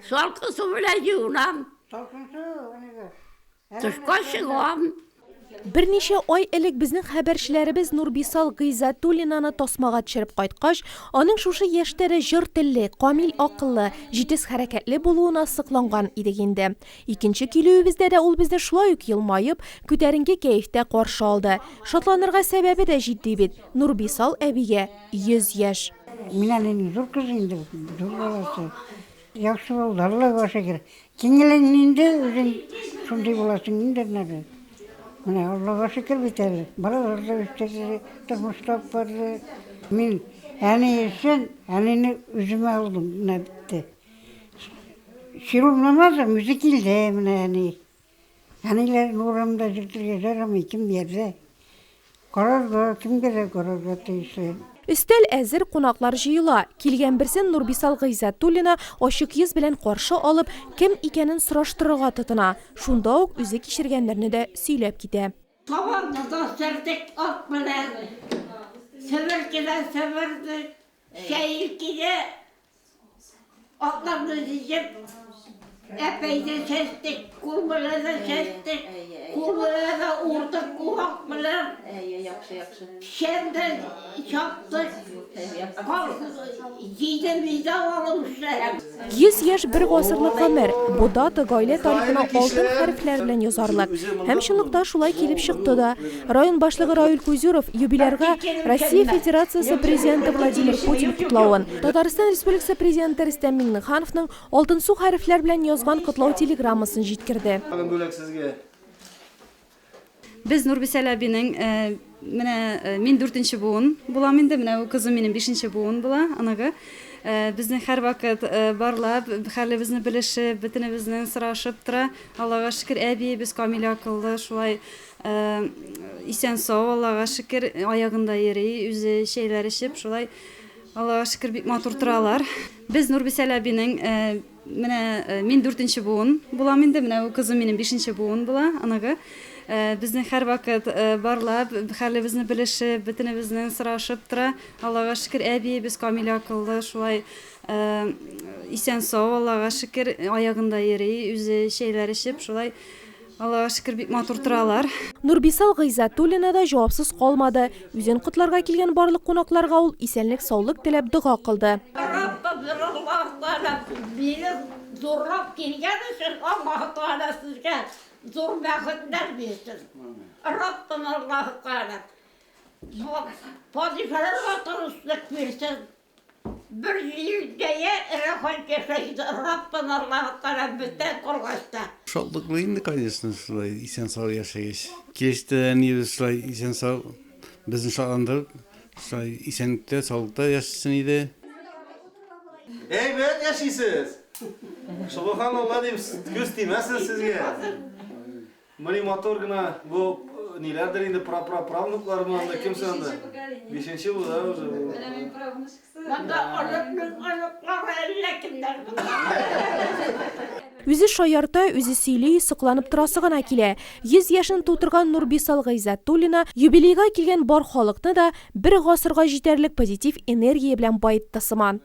Salkın su bilen yuğunam. Tuşka çıkam. Bir neçe ay элек безнең хәбәрчеләребез Нурбисал Гыйззәтуллинаны тасмага төшереп кайткач, аның шушы яшьтәре җыр телле, камил акыллы, җитез хәрәкәтле булуына сыкланган идек инде. Икенче килүебездә дә ул безне шулай ук елмаеп, күтәренке кәефтә каршы алды. Шатланырга сәбәбе дә җитди бит. Нурбисал әбигә 100 яшь. Мин әле зур кыз инде, зур баласы. Яхшы булды, Аллага шөкер. Киңелең инде үзең шундый буласың инде нәре. Менә Аллага шөкер бит әле. Балалар да үстәге тормышлап барды. Мин әни өчен, әнине үземә алдым, менә битте. Ширулмамаза müzik илде менә әни. Әниләр нурамда җиргә ярамый ким бердә. Карарга, кимгә карарга тиешле. Өстәл әзер, кунаклар җыела. Килгән берсен Нурбисал Гыйззәтуллина ачык йөз белән каршы алып, кем икәнен сораштырырга тотына. Шунда ук үзе кичергәннәрне дә сөйләп китә. Tavarda serdik at bilen. Severkiden severdik. Şehirkide atlarını diyeceğim. Epey de kestik. Kulmule de kestik. Kulmule de vurduk kuvak bilen. Şimdi çaptık. Yedimizde olmuşlar. 100 яшь бер гасырлык гомер. Бу дата гаилә тарихына алтын хәрефләр белән язарлык. Һәм чынлыкта шулай килеп чыкты да. Район башлыгы Равил Кузюров юбилярга Россия Федерациясе президенты Владимир Путин котлавын, Татарстан Республикасы президенты Рөстәм Миңнехановның алтын су хәрефләр белән язган котлау телеграммасын җиткерде. Biz Nurbisal әбинең менә мин 4нче буын булам инде, менә ул кызым минем 5нче буын була, анагы. Безнең һәр вакыт барлап, хәлебезне белешеп, бөтенебезнең сорашып тора. Аллага шөкер, әбиебез камил акыллы, шулай исән сау, Аллага шөкер, аягында йөри, үзе шәйләр эчеп, шулай Аллага шөкер бик матур торалар. Без Нурбисал әбинең менә мин 4нче буын булам инде, менә ул кызым минем 5нче буын була, анагы. Безнең һәр вакыт барлап, хәлебезне белешеп, бөтенебезнең сорашып тора. Аллага шөкер, әбиебез камил акыллы, шулай исән сау, Аллага шөкер, аягында йөри, үзе шәйләр эчеп, шулай Аллага шөкер бик матур торалар. Нурбисал Гыйззәтуллина да җавапсыз калмады. Үзен котларга килгән барлык кунакларга ул исәнлек, саулык теләп дуга кылды. Beni zorlap gelgen için Allah-u Teala sizge zor bәxtler versin. Rabbim Allah-u Teala vazifeler vatanışlık versin. Bir yüzdeye refah geçeydi. Rabbim Allah-u Teala bütün kolgaçta. Şadlıklıydı, конечно, şulay isen sağ yaşayış. Geçti әнебіз şulay isen sağ bizni şadlandırıp, şulay isenlikte, sağlıkta yaşasın idi. Evet yaşaysınız. Subhanallah deyip göz değmezsiniz sizge. Mani motor gına bu nelerdir indi pravnuklarım anda kimse anda. 5. bu da o zaman. Bunda ayakları elle kimler Үзе шаярта, үзе сөйли, сыкланып торасы гына килә. 100 яшен тутырган Нурбисал Гыйззәтуллина юбилейга килгән бар халыкны да бер гасырга җитәрлек позитив энергия белән баетты сыман.